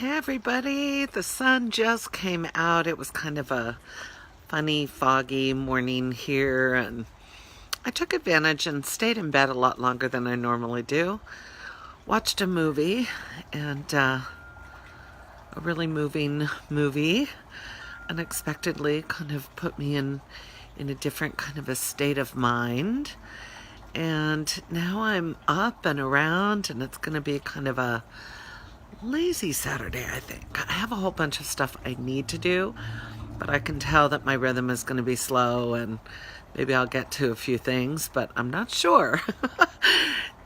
Hey everybody, the sun just came out. It was kind of a funny, foggy morning here, and I took advantage and stayed in bed a lot longer than I normally do. Watched a movie, and a really moving movie unexpectedly kind of put me in a different kind of a state of mind. And now I'm up and around, and it's going to be kind of a lazy Saturday, I think. I have a whole bunch of stuff I need to do, but I can tell that my rhythm is going to be slow, and maybe I'll get to a few things, but I'm not sure.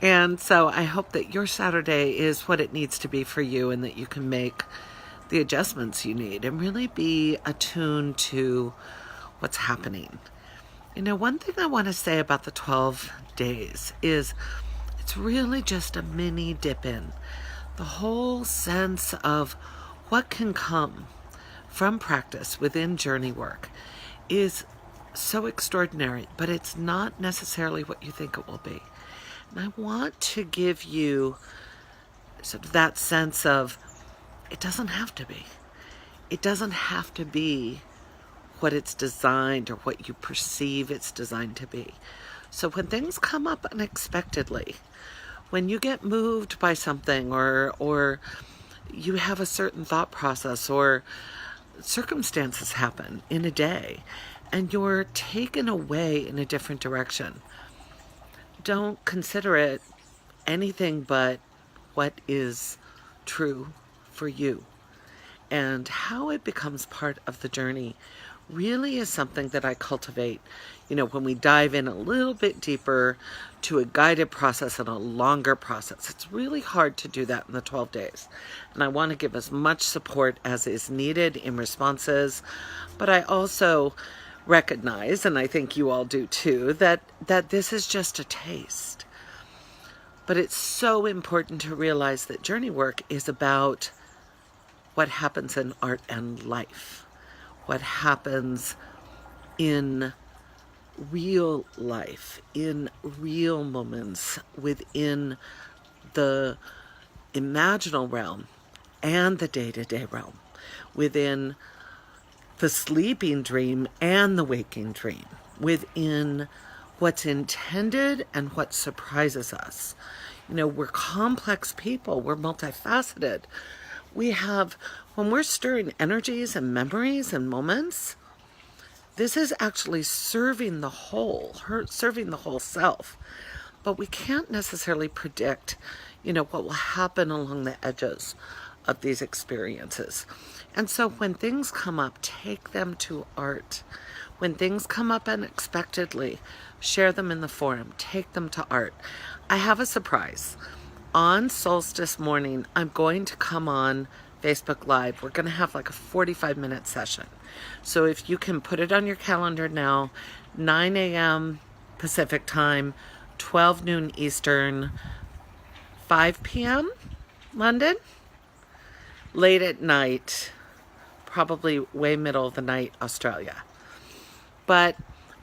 And so I hope that your Saturday is what it needs to be for you, and that you can make the adjustments you need and really be attuned to what's happening. You know, one thing I want to say about the 12 days is it's really just a mini dip in. The whole sense of what can come from practice within journey work is so extraordinary, but it's not necessarily what you think it will be. And I want to give you sort of that sense of it doesn't have to be. It doesn't have to be what it's designed or what you perceive it's designed to be. So when things come up unexpectedly, when you get moved by something, or you have a certain thought process, or circumstances happen in a day and you're taken away in a different direction, don't consider it anything but what is true for you. And how it becomes part of the journey really is something that I cultivate, when we dive in a little bit deeper to a guided process and a longer process. It's really hard to do that in the 12 days. And I want to give as much support as is needed in responses. But I also recognize, and I think you all do too, that this is just a taste. But it's so important to realize that journey work is about what happens in art and life, what happens in real life, in real moments within the imaginal realm and the day-to-day realm, within the sleeping dream and the waking dream, within what's intended and what surprises us. We're complex people, we're multifaceted. We have, when we're stirring energies and memories and moments, this is actually serving the whole self. But we can't necessarily predict, what will happen along the edges of these experiences. And so when things come up, take them to art. When things come up unexpectedly, share them in the forum, take them to art. I have a surprise. On solstice morning, I'm going to come on Facebook Live. We're going to have like a 45-minute session. So if you can put it on your calendar now, 9 a.m. Pacific time, 12 noon Eastern, 5 p.m. London, late at night, probably way middle of the night Australia. But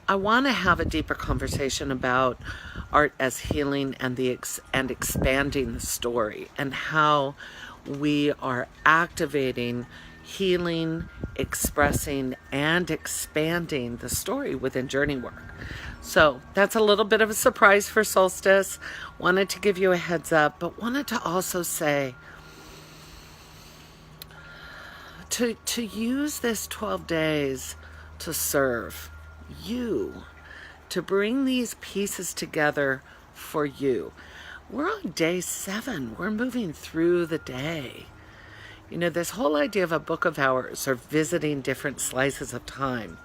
I want to have a deeper conversation about art as healing and expanding the story, and how we are activating, healing, expressing, and expanding the story within journey work. So that's a little bit of a surprise for solstice. Wanted to give you a heads up, but wanted to also say to use this 12 days to serve you, to bring these pieces together for you. We're on day 7. We're moving through the day. This whole idea of a book of hours, or visiting different slices of time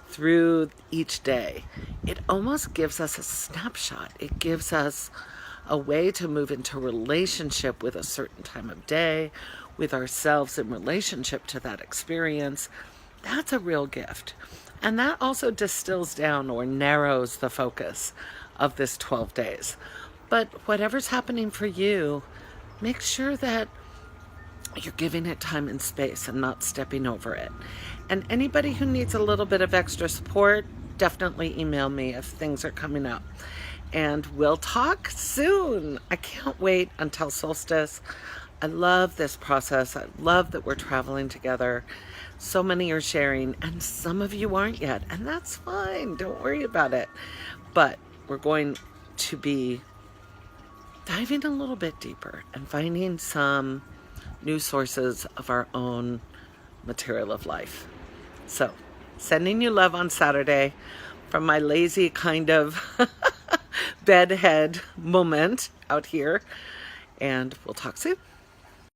through each day, it almost gives us a snapshot. It gives us a way to move into relationship with a certain time of day, with ourselves in relationship to that experience. That's a real gift. And that also distills down or narrows the focus of this 12 days. But whatever's happening for you, make sure that you're giving it time and space and not stepping over it. And anybody who needs a little bit of extra support, definitely email me if things are coming up. And we'll talk soon. I can't wait until solstice. I love this process. I love that we're traveling together. So many are sharing, and some of you aren't yet, and that's fine. Don't worry about it. But we're going to be diving a little bit deeper and finding some new sources of our own material of life. So, sending you love on Saturday from my lazy kind of bedhead moment out here, and we'll talk soon.